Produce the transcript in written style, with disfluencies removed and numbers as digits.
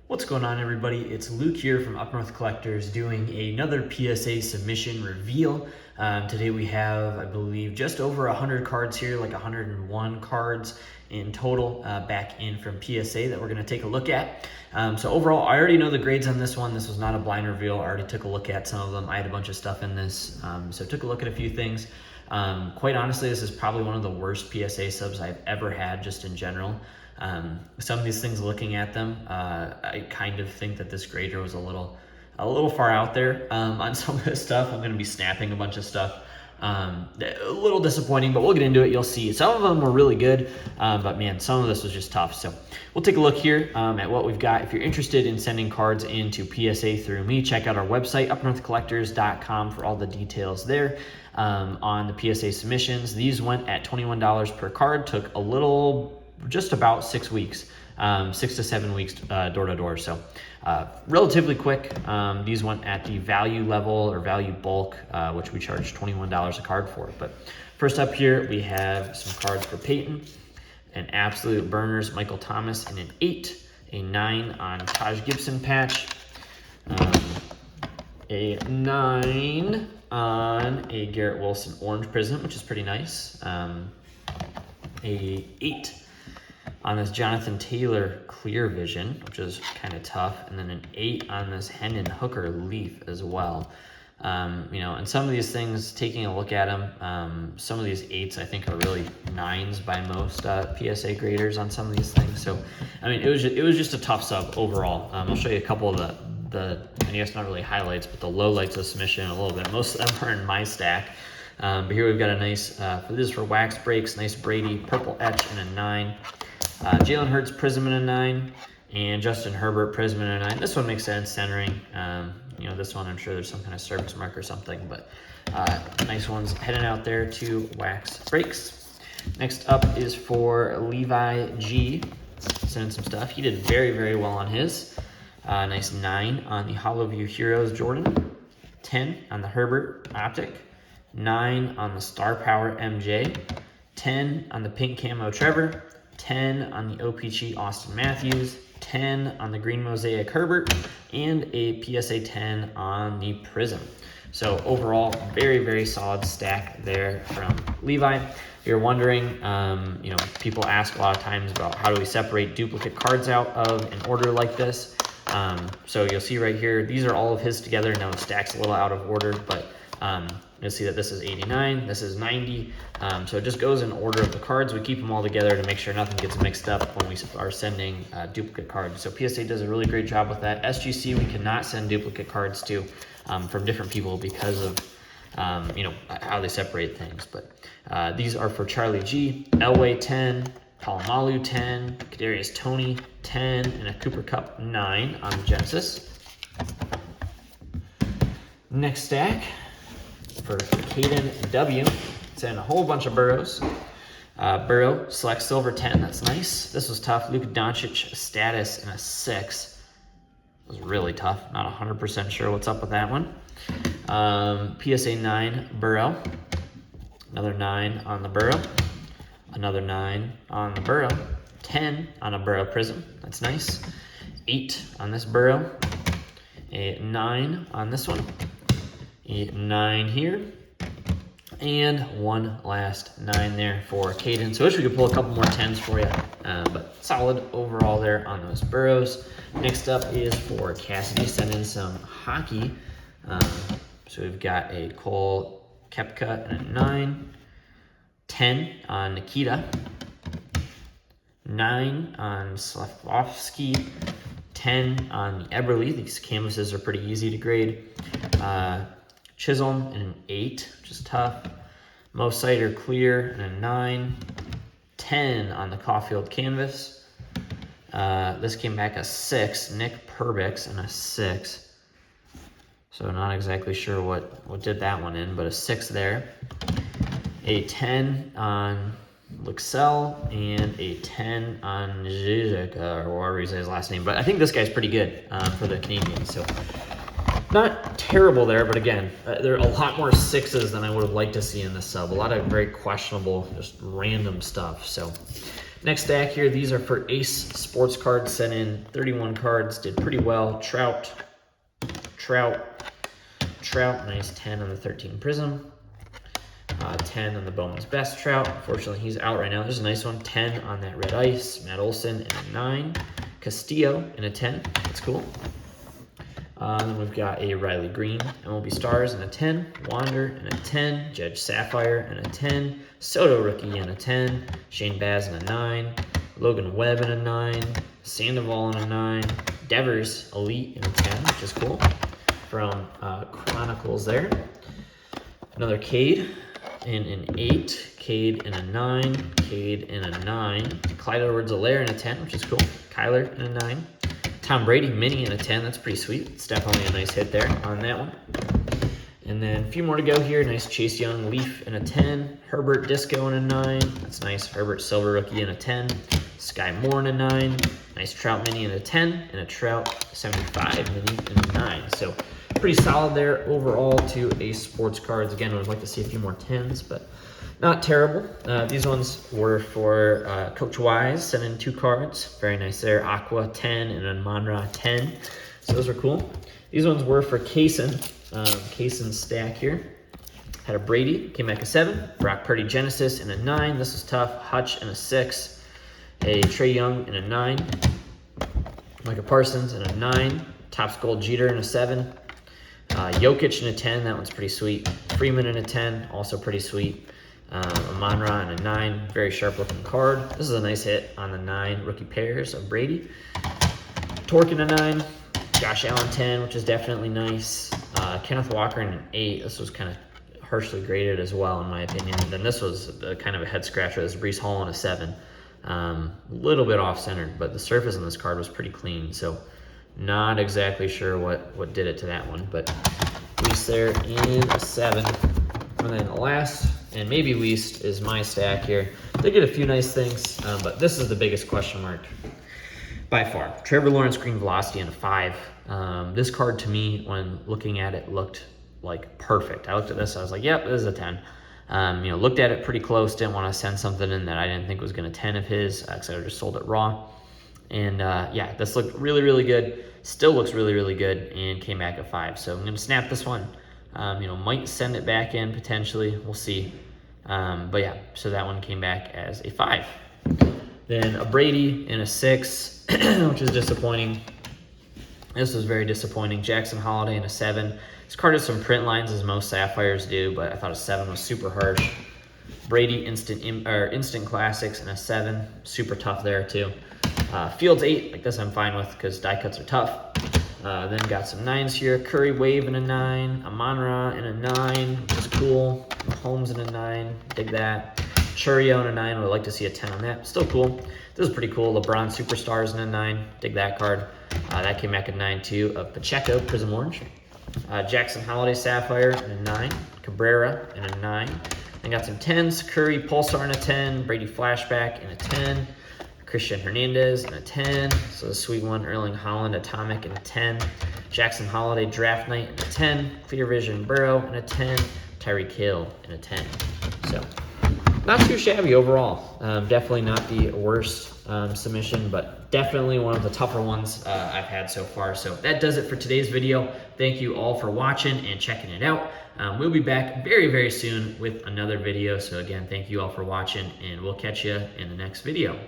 What's going on, everybody? It's Luke here from Up North Collectors doing another PSA submission reveal. Today we have, I believe, just over 100 cards here, like 101 cards in total back in from PSA that we're going to take a look at. So overall, I already know the grades on this one. This was not a blind reveal. I already took a look at some of them. I had a bunch of stuff in this, so took a look at a few things. Quite honestly, this is probably one of the worst PSA subs I've ever had just in general. Some of these things, looking at them, I kind of think that this grader was a little far out there on some of this stuff. I'm going to be snapping a bunch of stuff. A little disappointing, but we'll get into it. You'll see. Some of them were really good, but man, some of this was just tough. So we'll take a look here at what we've got. If you're interested in sending cards into PSA through me, check out our website, UpNorthCollectors.com, for all the details there. On the PSA submissions, these went at $21 per card. Took just about 6 weeks, 6 to 7 weeks door to door. So relatively quick. These went at the value level or value bulk, which we charge $21 a card for. But first up here, we have some cards for Peyton, an absolute burners, Michael Thomas, and an 8, a 9 on Taj Gibson patch, a 9 on a Garrett Wilson orange prism, which is pretty nice, a 8 on this Jonathan Taylor Clear Vision, which is kind of tough, and then an 8 on this Hendon Hooker Leaf as well. And some of these things, taking a look at them, some of these 8s I think are really 9s by most PSA graders on some of these things. So, I mean, it was just a tough sub overall. I'll show you a couple of the I guess not really highlights, but the lowlights of submission a little bit. Most of them are in my stack. But here we've got a nice, this is for Wax Breaks, nice Brady Purple Etch and a 9. Jalen Hurts Prism and a 9, and Justin Herbert Prism and a 9. This one makes sense, centering. This one I'm sure there's some kind of service mark or something, but nice ones heading out there to Wax Breaks. Next up is for Levi G. Sending some stuff. He did very, very well on his. Nice 9 on the HoloView Heroes Jordan, 10 on the Herbert Optic, 9 on the Star Power MJ, 10 on the Pink Camo Trevor, 10 on the OPG Austin Matthews, 10 on the Green Mosaic Herbert, and a PSA 10 on the Prism. So overall, very, very solid stack there from Levi. If you're wondering, people ask a lot of times about how do we separate duplicate cards out of an order like this. So you'll see right here, these are all of his together. Now the stack's a little out of order, but you'll see that this is 89, this is 90. So it just goes in order of the cards. We keep them all together to make sure nothing gets mixed up when we are sending duplicate cards. So PSA does a really great job with that. SGC, we cannot send duplicate cards to from different people because of how they separate things. But these are for Charlie G, Elway 10, Palomalu 10, Kadarius Toney 10, and a Cooper Kupp 9 on the Genesis. Next stack for Caden W. It's in a whole bunch of Burrows. Burrow Select Silver 10, that's nice. This was tough. Luka Doncic Status and a 6. It was really tough. Not 100% sure what's up with that one. PSA 9 Burrow. Another 9 on the Burrow. Another 9 on the Burrow. 10 on a Burrow Prism. That's nice. 8 on this Burrow. A 9 on this one. A 9 here. And one last 9 there for Caden. So I wish we could pull a couple more 10s for you. But solid overall there on those Burrows. Next up is for Cassidy. Send in some hockey. So we've got a Cole Koepka and a 9. 10 on Nikita, 9 on Slavkovsky, 10 on the Eberle. These canvases are pretty easy to grade. Chisholm and an 8, which is tough. Mo Sider Clear and a 9. 10 on the Caulfield canvas. This came back a 6. Nick Perbix and a 6. So not exactly sure what did that one in, but a 6 there. A 10 on Luxell and a 10 on Zizek, or whatever you say his last name. But I think this guy's pretty good for the Canadians. So not terrible there, but again, there are a lot more 6s than I would have liked to see in this sub. A lot of very questionable, just random stuff. So Next stack here, these are for Ace Sports Cards. Sent in 31 cards, did pretty well. Trout, nice 10 on the 13 Prism. 10 on the Bowman's Best Trout. Unfortunately, he's out right now. There's a nice one. 10 on that Red Ice. Matt Olson in a 9. Castillo in a 10. That's cool. Then we've got a Riley Green, MLB Stars in a 10. Wander in a 10. Judge Sapphire in a 10. Soto rookie in a 10. Shane Baz in a 9. Logan Webb in a 9. Sandoval in a 9. Devers Elite in a 10, which is cool. From Chronicles there. Another Cade in an 8, Cade in a 9, Cade in a 9, Clyde Edwards-Helaire in a 10, which is cool, Kyler in a 9, Tom Brady mini in a 10, that's pretty sweet. It's definitely a nice hit there on that one. And then a few more to go here. Nice Chase Young Leaf in a 10, Herbert Disco in a 9, that's nice, Herbert Silver Rookie in a 10, Sky Moore in a 9, nice Trout mini in a 10, and a Trout 75 mini in a 9. So pretty solid there overall to Ace Sports Cards. Again, I would like to see a few more 10s, but not terrible. These ones were for Coach Wise, sent in 2 cards. Very nice there. Aqua 10 and a Monra 10. So those are cool. These ones were for Kaysen. Kaysen's stack here. Had a Brady, came back a 7. Brock Purdy Genesis in a 9. This is tough. Hutch in a 6. A Trey Young in a 9. Micah Parsons in a 9. Topps Gold Jeter in a 7. Jokic in a 10, that one's pretty sweet. Freeman in a 10, also pretty sweet. Amon-Ra in a 9, very sharp looking card. This is a nice hit on the 9 rookie pairs of Brady. Torque in a 9, Josh Allen 10, which is definitely nice. Kenneth Walker in an 8, this was kind of harshly graded as well in my opinion. Then this was kind of a head scratcher. This is Breece Hall in a 7. A little bit off-centered, but the surface on this card was pretty clean, so not exactly sure what did it to that one, but least there in a 7. And then last, and maybe least, is my stack here. They get a few nice things, but this is the biggest question mark by far. Trevor Lawrence Green Velocity in a 5. This card to me, when looking at it, looked like perfect. I looked at this, I was like, yep, this is a 10. Looked at it pretty close, didn't want to send something in that I didn't think was going to 10 of his, because I just sold it raw. And yeah, this looked really, really good. Still looks really, really good, and came back at 5. So I'm going to snap this one. Might send it back in potentially. We'll see. But yeah, so that one came back as a 5. Then a Brady in a 6, which is disappointing. This was very disappointing. Jackson Holiday in a 7. This card has some print lines, as most Sapphires do, but I thought a 7 was super harsh. Brady Instant Classics in a 7. Super tough there too. Fields 8, like this I'm fine with because die cuts are tough. Then got some 9s here. Curry Wave in a 9. Amon-Ra in a 9, which is cool. Mahomes in a 9, dig that. Churio in a 9, would like to see a 10 on that. Still cool. This is pretty cool. LeBron Superstars in a 9, dig that card. That came back at 9 too. Pacheco Prism Orange. Jackson Holiday Sapphire in a 9. Cabrera in a 9. Then got some 10s. Curry Pulsar in a 10. Brady Flashback in a 10. Christian Hernandez in a 10. So a sweet one. Erling Haaland Atomic in a 10. Jackson Holiday Draft Night in a 10. Clear Vision Burrow in a 10. Tyreek Hill in a 10. So not too shabby overall. Definitely not the worst submission, but definitely one of the tougher ones I've had so far. So that does it for today's video. Thank you all for watching and checking it out. We'll be back very, very soon with another video. So again, thank you all for watching, and we'll catch you in the next video.